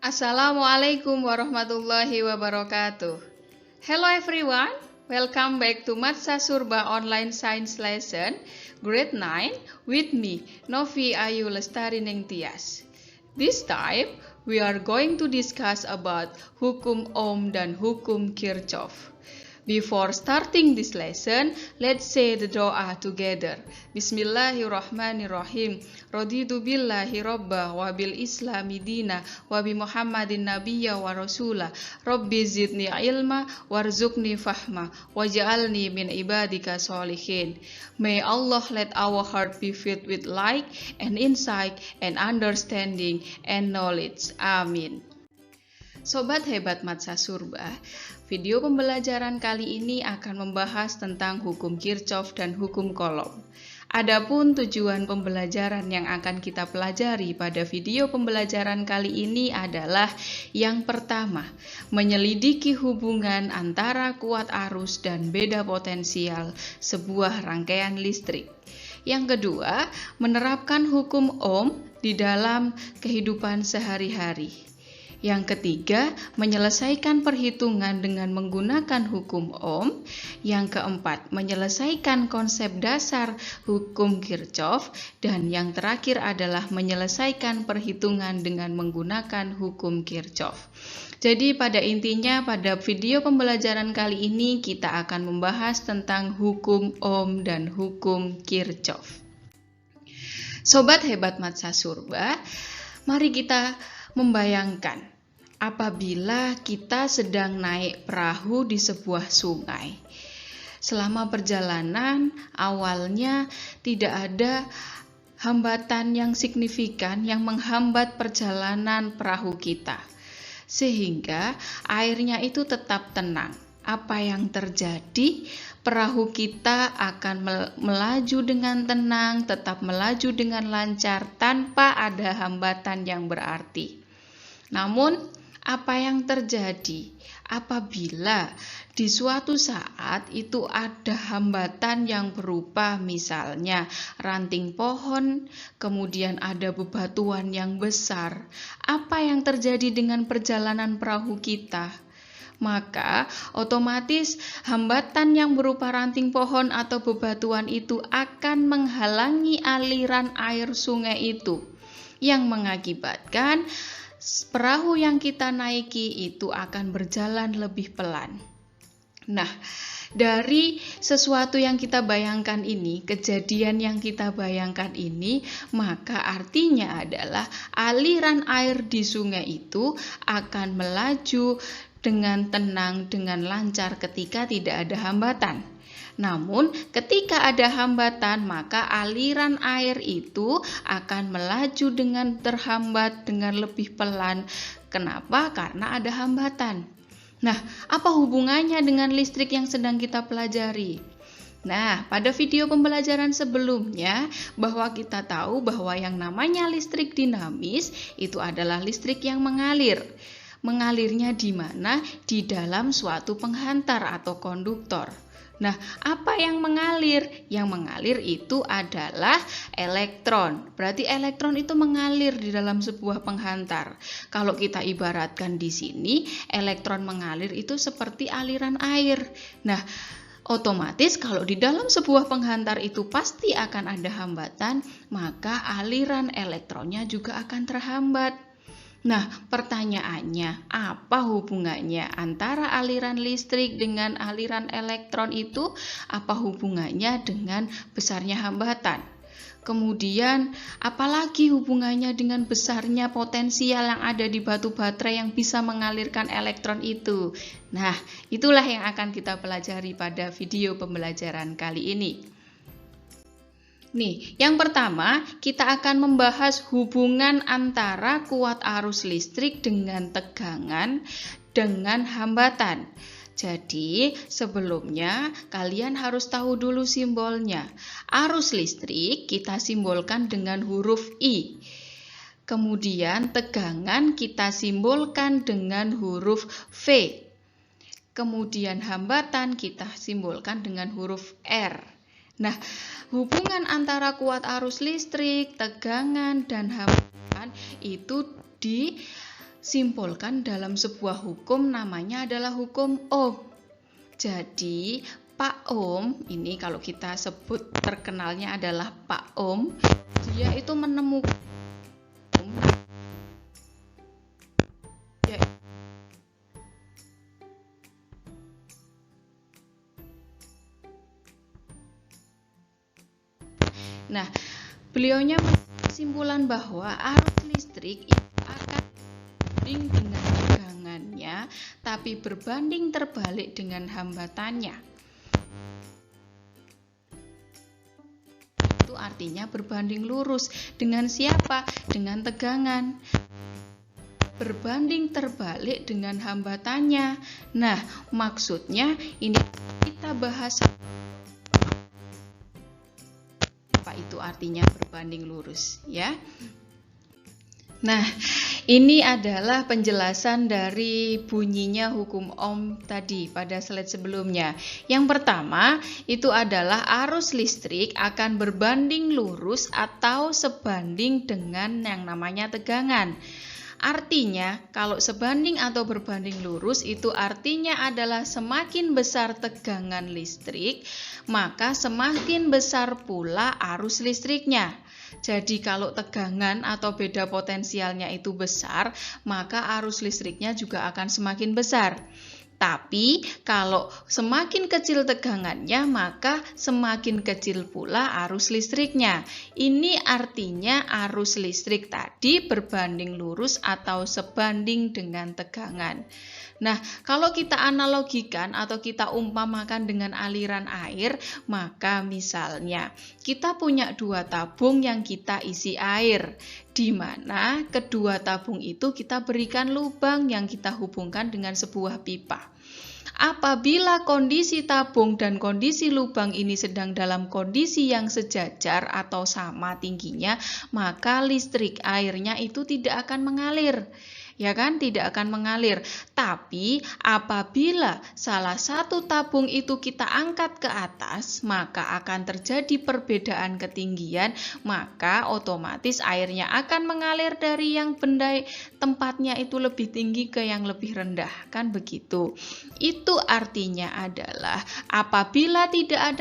Assalamualaikum warahmatullahi wabarakatuh. Hello everyone, welcome back to Matsa Surba Online Science Lesson, Grade 9, with me, Novi Ayu Lestari Ningtyas. This time, we are going to discuss about hukum Ohm dan hukum Kirchhoff. Before starting this lesson, let's say the doa together. Bismillahirrahmanirrahim. Raditu billahi robba wa bil islami dina wa bi Muhammadin nabiyya wa rasula. Rabbi zidni ilma warzuqni fahma waj'alni min ibadika sholihin. May Allah let our heart be filled with light and insight and understanding and knowledge. Amin. Sobat hebat Matsa Surba, video pembelajaran kali ini akan membahas tentang hukum Kirchhoff dan hukum Coulomb. Adapun tujuan pembelajaran yang akan kita pelajari pada video pembelajaran kali ini adalah yang pertama, menyelidiki hubungan antara kuat arus dan beda potensial sebuah rangkaian listrik. Yang kedua, menerapkan hukum Ohm di dalam kehidupan sehari-hari. Yang ketiga, menyelesaikan perhitungan dengan menggunakan hukum Ohm. Yang keempat, menyelesaikan konsep dasar hukum Kirchhoff. Dan yang terakhir adalah menyelesaikan perhitungan dengan menggunakan hukum Kirchhoff. Jadi pada intinya pada video pembelajaran kali ini kita akan membahas tentang hukum Ohm dan hukum Kirchhoff. Sobat hebat Matsa Surba, mari kita membayangkan apabila kita sedang naik perahu di sebuah sungai. Selama perjalanan, awalnya tidak ada hambatan yang signifikan yang menghambat perjalanan perahu kita. Sehingga airnya itu tetap tenang. Apa yang terjadi? Perahu kita akan melaju dengan tenang, tetap melaju dengan lancar tanpa ada hambatan yang berarti. Namun, apa yang terjadi apabila di suatu saat itu ada hambatan yang berupa misalnya ranting pohon, kemudian ada bebatuan yang besar? Apa yang terjadi dengan perjalanan perahu kita? Maka otomatis hambatan yang berupa ranting pohon atau bebatuan itu akan menghalangi aliran air sungai itu, yang mengakibatkan perahu yang kita naiki itu akan berjalan lebih pelan. Nah, dari sesuatu yang kita bayangkan ini, kejadian yang kita bayangkan ini, maka artinya adalah aliran air di sungai itu akan melaju dengan tenang, dengan lancar ketika tidak ada hambatan. Namun, ketika ada hambatan, maka aliran air itu akan melaju dengan terhambat, dengan lebih pelan. Kenapa? Karena ada hambatan. Nah, apa hubungannya dengan listrik yang sedang kita pelajari? Nah, pada video pembelajaran sebelumnya, bahwa kita tahu bahwa yang namanya listrik dinamis itu adalah listrik yang mengalir. Mengalirnya di mana? Di dalam suatu penghantar atau konduktor. Nah, apa yang mengalir? Yang mengalir itu adalah elektron. Berarti elektron itu mengalir di dalam sebuah penghantar. Kalau kita ibaratkan di sini, elektron mengalir itu seperti aliran air. Nah, otomatis kalau di dalam sebuah penghantar itu pasti akan ada hambatan, maka aliran elektronnya juga akan terhambat. Nah, pertanyaannya, apa hubungannya antara aliran listrik dengan aliran elektron itu? Apa hubungannya dengan besarnya hambatan? Kemudian, apalagi hubungannya dengan besarnya potensial yang ada di batu baterai yang bisa mengalirkan elektron itu? Nah, itulah yang akan kita pelajari pada video pembelajaran kali ini. Nih, yang pertama kita akan membahas hubungan antara kuat arus listrik dengan tegangan dengan hambatan. Jadi, sebelumnya kalian harus tahu dulu simbolnya. Arus listrik kita simbolkan dengan huruf I. Kemudian tegangan kita simbolkan dengan huruf V. Kemudian hambatan kita simbolkan dengan huruf R. Nah, hubungan antara kuat arus listrik, tegangan, dan hambatan itu simpulkan dalam sebuah hukum namanya adalah hukum Ohm. Jadi Pak Ohm ini kalau kita sebut terkenalnya adalah Pak Ohm, dia itu menemukan Nah, beliaunya kesimpulan bahwa arus listrik itu akan berbanding dengan tegangannya, tapi berbanding terbalik dengan hambatannya. Itu artinya berbanding lurus. Dengan siapa? Dengan tegangan. Berbanding terbalik dengan hambatannya. Nah, maksudnya ini kita bahas itu artinya berbanding lurus ya. Nah, ini adalah penjelasan dari bunyinya hukum Ohm tadi pada slide sebelumnya. Yang pertama itu adalah arus listrik akan berbanding lurus atau sebanding dengan yang namanya tegangan. Artinya, kalau sebanding atau berbanding lurus itu artinya adalah semakin besar tegangan listrik, maka semakin besar pula arus listriknya. Jadi kalau tegangan atau beda potensialnya itu besar, maka arus listriknya juga akan semakin besar. Tapi kalau semakin kecil tegangannya, maka semakin kecil pula arus listriknya. Ini artinya arus listrik tadi berbanding lurus atau sebanding dengan tegangan. Nah, kalau kita analogikan atau kita umpamakan dengan aliran air, maka misalnya kita punya 2 tabung yang kita isi air, di mana kedua tabung itu kita berikan lubang yang kita hubungkan dengan sebuah pipa. Apabila kondisi tabung dan kondisi lubang ini sedang dalam kondisi yang sejajar atau sama tingginya, maka listrik airnya itu tidak akan mengalir. Ya kan, tidak akan mengalir. Tapi apabila salah satu tabung itu kita angkat ke atas, maka akan terjadi perbedaan ketinggian, maka otomatis airnya akan mengalir dari yang benda tempatnya itu lebih tinggi ke yang lebih rendah, kan begitu. Itu artinya adalah apabila tidak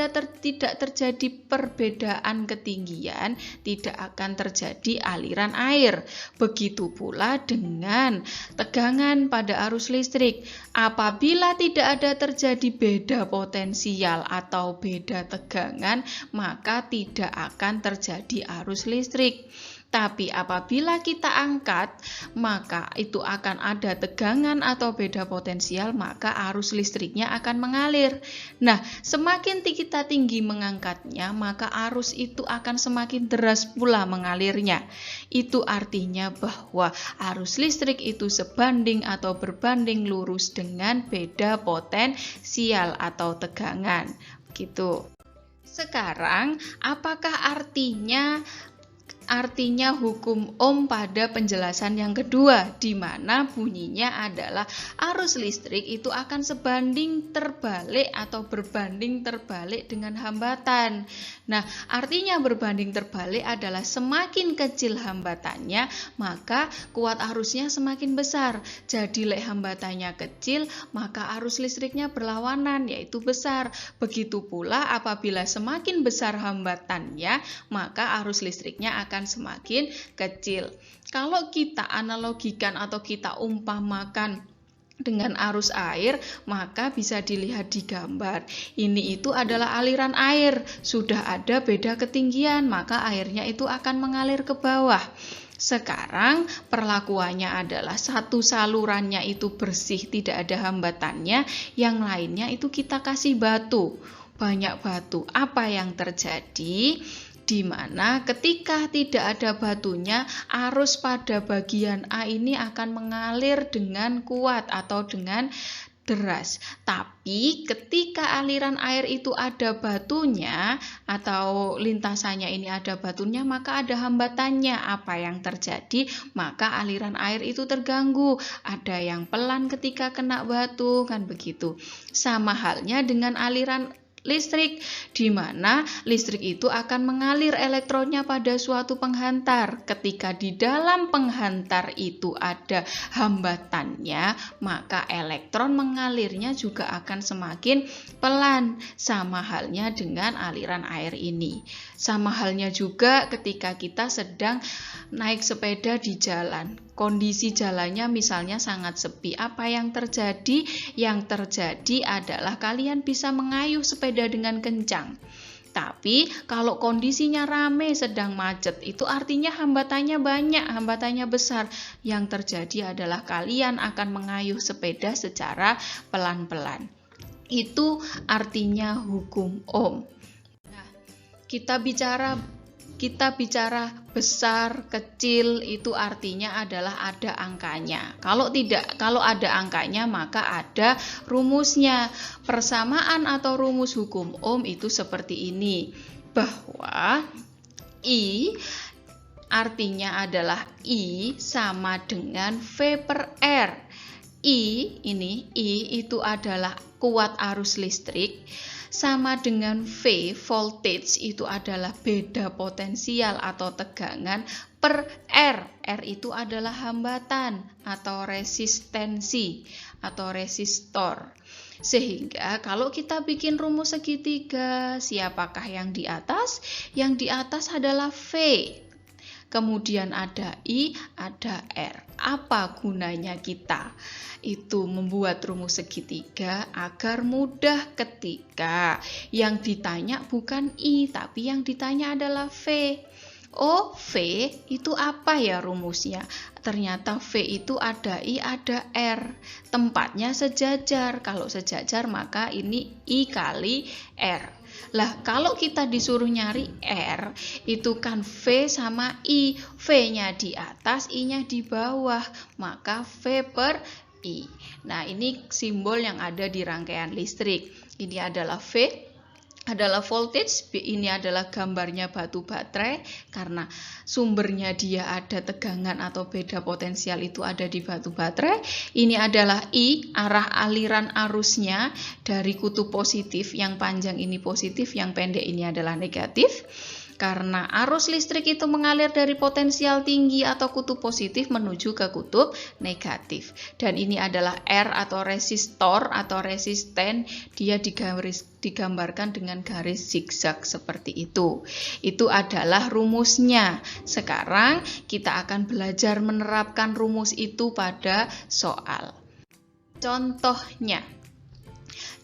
terjadi perbedaan ketinggian, tidak akan terjadi aliran air. Begitu pula dengan tegangan pada arus listrik. Apabila tidak ada terjadi beda potensial atau beda tegangan, maka tidak akan terjadi arus listrik. Tapi apabila kita angkat, maka itu akan ada tegangan atau beda potensial, maka arus listriknya akan mengalir. Nah, semakin kita tinggi mengangkatnya, maka arus itu akan semakin deras pula mengalirnya. Itu artinya bahwa arus listrik itu sebanding atau berbanding lurus dengan beda potensial atau tegangan. Gitu. Sekarang, apakah artinya hukum Ohm pada penjelasan yang kedua, di mana bunyinya adalah arus listrik itu akan sebanding terbalik atau berbanding terbalik dengan hambatan. Nah, artinya berbanding terbalik adalah semakin kecil hambatannya, maka kuat arusnya semakin besar. Jadi hambatannya kecil, maka arus listriknya berlawanan, yaitu besar. Begitu pula apabila semakin besar hambatannya, maka arus listriknya akan semakin kecil. Kalau kita analogikan atau kita umpamakan dengan arus air, maka bisa dilihat di gambar. Ini itu adalah aliran air, sudah ada beda ketinggian, maka airnya itu akan mengalir ke bawah. Sekarang perlakuannya adalah satu salurannya itu bersih, tidak ada hambatannya, yang lainnya itu kita kasih batu, banyak batu. Apa yang terjadi? Di mana ketika tidak ada batunya, arus pada bagian A ini akan mengalir dengan kuat atau dengan deras. Tapi ketika aliran air itu ada batunya atau lintasannya ini ada batunya, maka ada hambatannya. Apa yang terjadi? Maka aliran air itu terganggu. Ada yang pelan ketika kena batu, kan begitu. Sama halnya dengan aliran listrik, di mana listrik itu akan mengalir elektronnya pada suatu penghantar. Ketika di dalam penghantar itu ada hambatannya, maka elektron mengalirnya juga akan semakin pelan. Sama halnya dengan aliran air ini. Sama halnya juga ketika kita sedang naik sepeda di jalan. Kondisi jalannya misalnya sangat sepi. Apa yang terjadi? Yang terjadi adalah kalian bisa mengayuh sepeda dengan kencang. Tapi kalau kondisinya ramai, sedang macet, itu artinya hambatannya banyak, hambatannya besar. Yang terjadi adalah kalian akan mengayuh sepeda secara pelan-pelan. Itu artinya hukum Ohm. Nah, kita bicara besar, kecil, itu artinya adalah ada angkanya. Kalau ada angkanya maka ada rumusnya. Persamaan atau rumus hukum Ohm itu seperti ini, bahwa I artinya adalah I sama dengan V per R. I itu adalah kuat arus listrik, sama dengan V, voltage, itu adalah beda potensial atau tegangan, per R. R itu adalah hambatan atau resistensi atau resistor. Sehingga kalau kita bikin rumus segitiga, siapakah yang di atas? Yang di atas adalah V. Kemudian ada I, ada R. Apa gunanya kita itu membuat rumus segitiga? Agar mudah ketika yang ditanya bukan I, tapi yang ditanya adalah V. Oh, V itu apa ya rumusnya? Ternyata V itu ada I, ada R. Tempatnya sejajar. Kalau sejajar maka ini I kali R. Lah, kalau kita disuruh nyari R, itu kan V sama I. V-nya di atas, I-nya di bawah. Maka V per I. Nah, ini simbol yang ada di rangkaian listrik. Ini adalah V, adalah voltage, ini adalah gambarnya batu baterai, karena sumbernya dia ada tegangan atau beda potensial itu ada di batu baterai. Ini adalah I, arah aliran arusnya dari kutub positif, yang panjang ini positif, yang pendek ini adalah negatif. Karena arus listrik itu mengalir dari potensial tinggi atau kutub positif menuju ke kutub negatif. Dan ini adalah R atau resistor atau resisten, dia digambarkan dengan garis zigzag seperti itu. Itu adalah rumusnya. Sekarang kita akan belajar menerapkan rumus itu pada soal. Contohnya,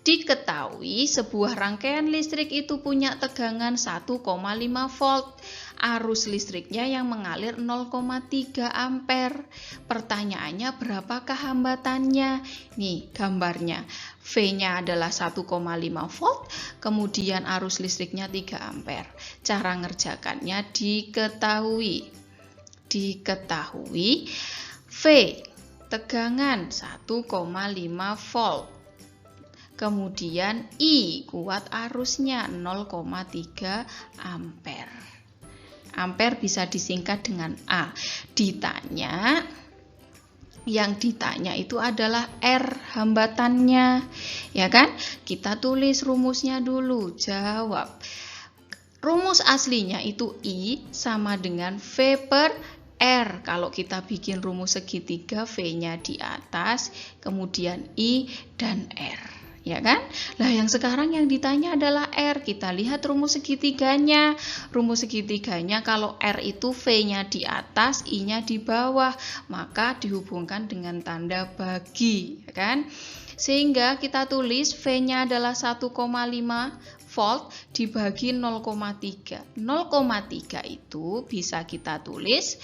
diketahui sebuah rangkaian listrik itu punya tegangan 1,5 volt. Arus listriknya yang mengalir 0,3 ampere. Pertanyaannya, berapakah hambatannya? Nih gambarnya. V-nya adalah 1,5 volt, kemudian arus listriknya 3 ampere. Cara ngerjakannya diketahui. V tegangan 1,5 volt. Kemudian I, kuat arusnya 0,3 ampere. Ampere bisa disingkat dengan A. Yang ditanya itu adalah R, hambatannya. Ya kan? Kita tulis rumusnya dulu, jawab. Rumus aslinya itu I sama dengan V per R. Kalau kita bikin rumus segitiga, V-nya di atas, kemudian I dan R. Ya kan? Lah, yang sekarang yang ditanya adalah R. Kita lihat rumus segitiganya. Rumus segitiganya kalau R itu V-nya di atas, I-nya di bawah, maka dihubungkan dengan tanda bagi, ya kan? Sehingga kita tulis V-nya adalah 1,5 volt dibagi 0,3. 0,3 itu bisa kita tulis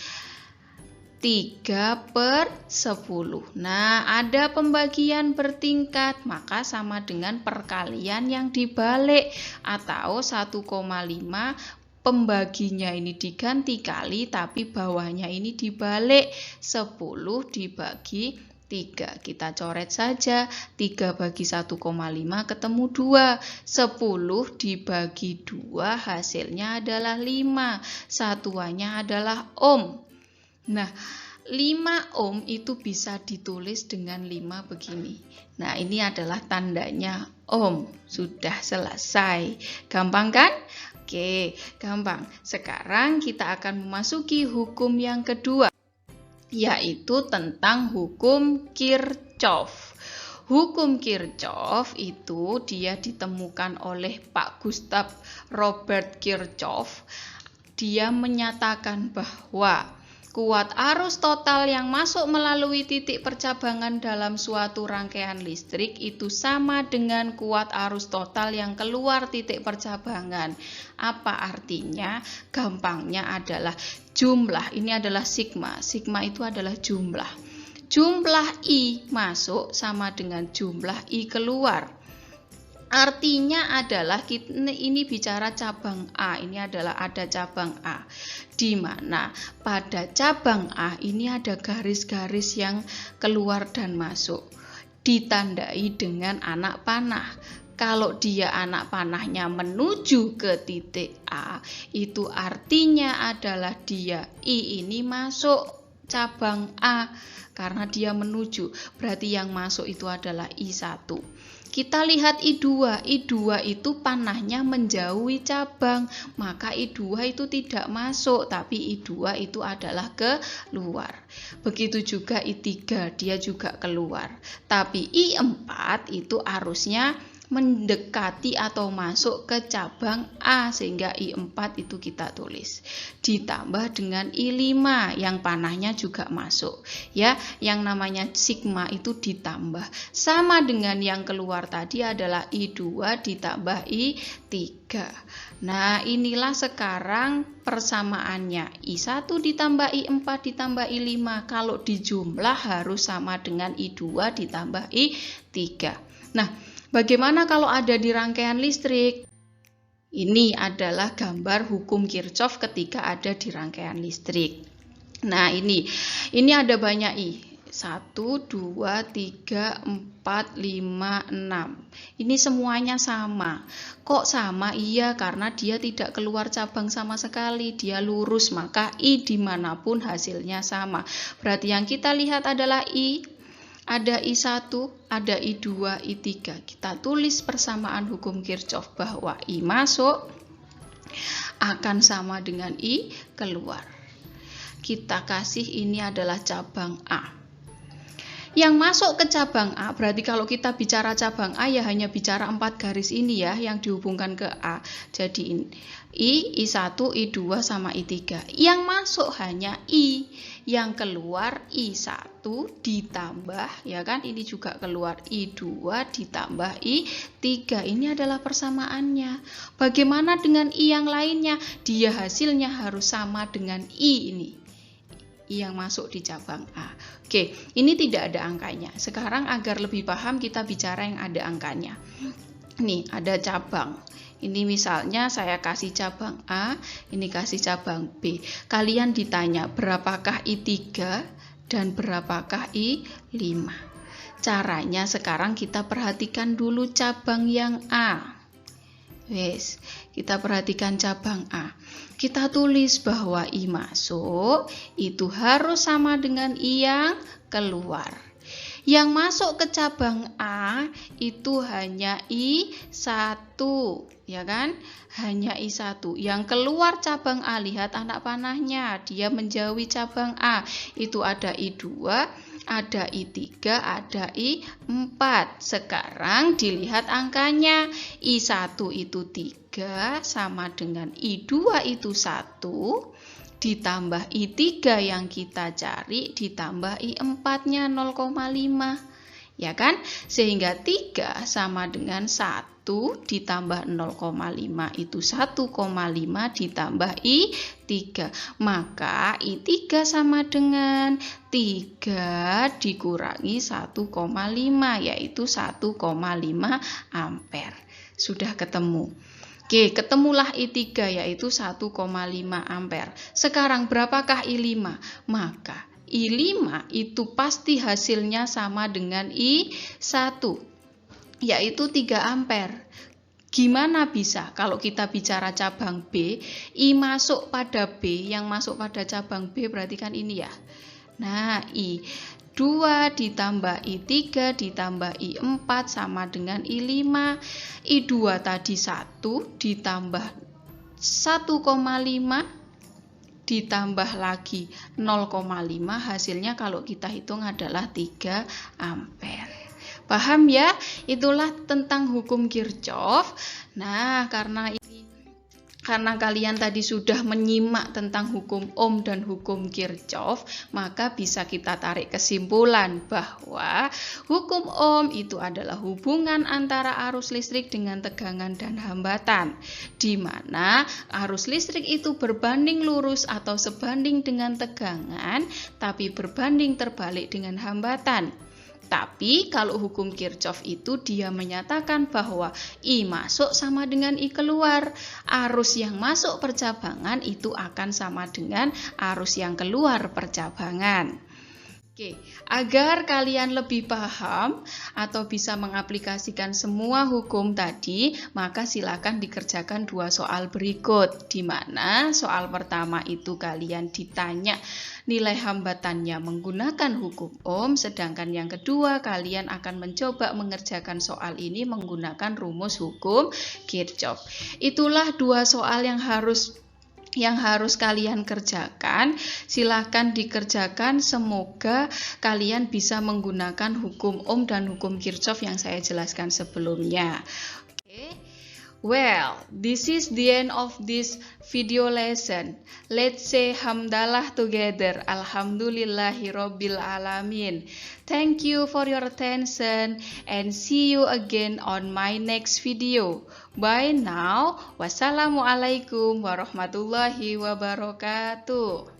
3 per 10. Nah, ada pembagian bertingkat, maka sama dengan perkalian yang dibalik, atau 1,5 pembaginya ini diganti kali, tapi bawahnya ini dibalik, 10 dibagi 3. Kita coret saja, 3 bagi 1,5 ketemu 2, 10 dibagi 2 hasilnya adalah 5, satuannya adalah ohm. Nah, 5 ohm itu bisa ditulis dengan 5 begini. Nah, ini adalah tandanya ohm. Sudah selesai. Gampang kan? Oke, gampang. Sekarang kita akan memasuki hukum yang kedua, yaitu tentang hukum Kirchhoff. Hukum Kirchhoff itu dia ditemukan oleh Pak Gustav Robert Kirchhoff. Dia menyatakan bahwa kuat arus total yang masuk melalui titik percabangan dalam suatu rangkaian listrik itu sama dengan kuat arus total yang keluar titik percabangan. Apa artinya? Gampangnya adalah jumlah. Ini adalah sigma. Sigma itu adalah jumlah. Jumlah I masuk sama dengan jumlah I keluar. Artinya adalah ini bicara cabang A, ini adalah ada cabang A, di mana pada cabang A ini ada garis-garis yang keluar dan masuk, ditandai dengan anak panah. Kalau dia anak panahnya menuju ke titik A, itu artinya adalah dia I ini masuk cabang A, karena dia menuju, berarti yang masuk itu adalah I1. Kita lihat I2, I2 itu panahnya menjauhi cabang, maka I2 itu tidak masuk, tapi I2 itu adalah keluar. Begitu juga I3, dia juga keluar. Tapi I4 itu arusnya mendekati atau masuk ke cabang A, sehingga I4 itu kita tulis. Ditambah dengan I5 yang panahnya juga masuk. Ya, yang namanya sigma itu ditambah. Sama dengan yang keluar tadi adalah I2 ditambah I3. Nah, inilah sekarang persamaannya. I1 ditambah I4 ditambah I5. Kalau dijumlah harus sama dengan I2 ditambah I3. Nah, bagaimana kalau ada di rangkaian listrik? Ini adalah gambar hukum Kirchhoff ketika ada di rangkaian listrik. Nah, ini ada banyak I. 1, 2, 3, 4, 5, 6. Ini semuanya sama. Kok sama? Iya, karena dia tidak keluar cabang sama sekali. Dia lurus, maka I dimanapun hasilnya sama. Berarti yang kita lihat adalah I. Ada I1, ada I2, I3. Kita tulis persamaan hukum Kirchhoff bahwa I masuk akan sama dengan I keluar. Kita kasih ini adalah cabang A. Yang masuk ke cabang A, berarti kalau kita bicara cabang A ya hanya bicara 4 garis ini ya yang dihubungkan ke A. Jadi I1, I2 sama I3. Yang masuk hanya I, yang keluar I1 ditambah, ya kan, ini juga keluar I2 ditambah I3. Ini adalah persamaannya. Bagaimana dengan I yang lainnya? Dia hasilnya harus sama dengan I ini, I yang masuk di cabang A. Oke, ini tidak ada angkanya. Sekarang agar lebih paham kita bicara yang ada angkanya. Nih, ada cabang. Ini misalnya saya kasih cabang A, ini kasih cabang B. Kalian ditanya berapakah I3 dan berapakah I5. Caranya sekarang kita perhatikan dulu cabang yang A. Wes, kita perhatikan cabang A. Kita tulis bahwa I masuk itu harus sama dengan I yang keluar. Yang masuk ke cabang A itu hanya I1, ya kan? Hanya I1. Yang keluar cabang A, lihat anak panahnya, dia menjauhi cabang A. Itu ada I2, ada I3, ada I4. Sekarang dilihat angkanya. I1 itu 3 sama dengan I2 itu 1 ditambah I3 yang kita cari ditambah I4-nya 0,5. Ya kan? Sehingga 3 sama dengan 1 ditambah 0,5 itu 1,5 ditambah I3. Maka I3 sama dengan 3 dikurangi 1,5 yaitu 1,5 ampere. Sudah ketemu. Oke, ketemulah I3 yaitu 1,5 ampere. Sekarang berapakah I5? Maka I5 itu pasti hasilnya sama dengan I1, yaitu 3 ampere. Gimana bisa? Kalau kita bicara cabang B, I masuk pada B, yang masuk pada cabang B berarti kan ini ya. Nah, I 2 ditambah I3 ditambah I4 sama dengan I5. I2 tadi 1 ditambah 1,5 ditambah lagi 0,5, hasilnya kalau kita hitung adalah 3 ampere. Paham ya? Itulah tentang hukum Kirchhoff. Nah, karena kalian tadi sudah menyimak tentang hukum Ohm dan hukum Kirchhoff, maka bisa kita tarik kesimpulan bahwa hukum Ohm itu adalah hubungan antara arus listrik dengan tegangan dan hambatan, di mana arus listrik itu berbanding lurus atau sebanding dengan tegangan, tapi berbanding terbalik dengan hambatan. Tapi kalau hukum Kirchhoff itu dia menyatakan bahwa I masuk sama dengan I keluar. Arus yang masuk percabangan itu akan sama dengan arus yang keluar percabangan. Oke, agar kalian lebih paham atau bisa mengaplikasikan semua hukum tadi, maka silakan dikerjakan 2 soal berikut, di mana soal pertama itu kalian ditanya nilai hambatannya menggunakan hukum Ohm, sedangkan yang kedua kalian akan mencoba mengerjakan soal ini menggunakan rumus hukum Kirchhoff. Itulah 2 soal yang harus kalian kerjakan. Silahkan dikerjakan, semoga kalian bisa menggunakan hukum Ohm dan hukum Kirchhoff yang saya jelaskan sebelumnya. Well, this is the end of this video lesson. Let's say hamdalah together. Alhamdulillahirabbil alamin. Thank you for your attention and see you again on my next video. Bye now. Wassalamualaikum warahmatullahi wabarakatuh.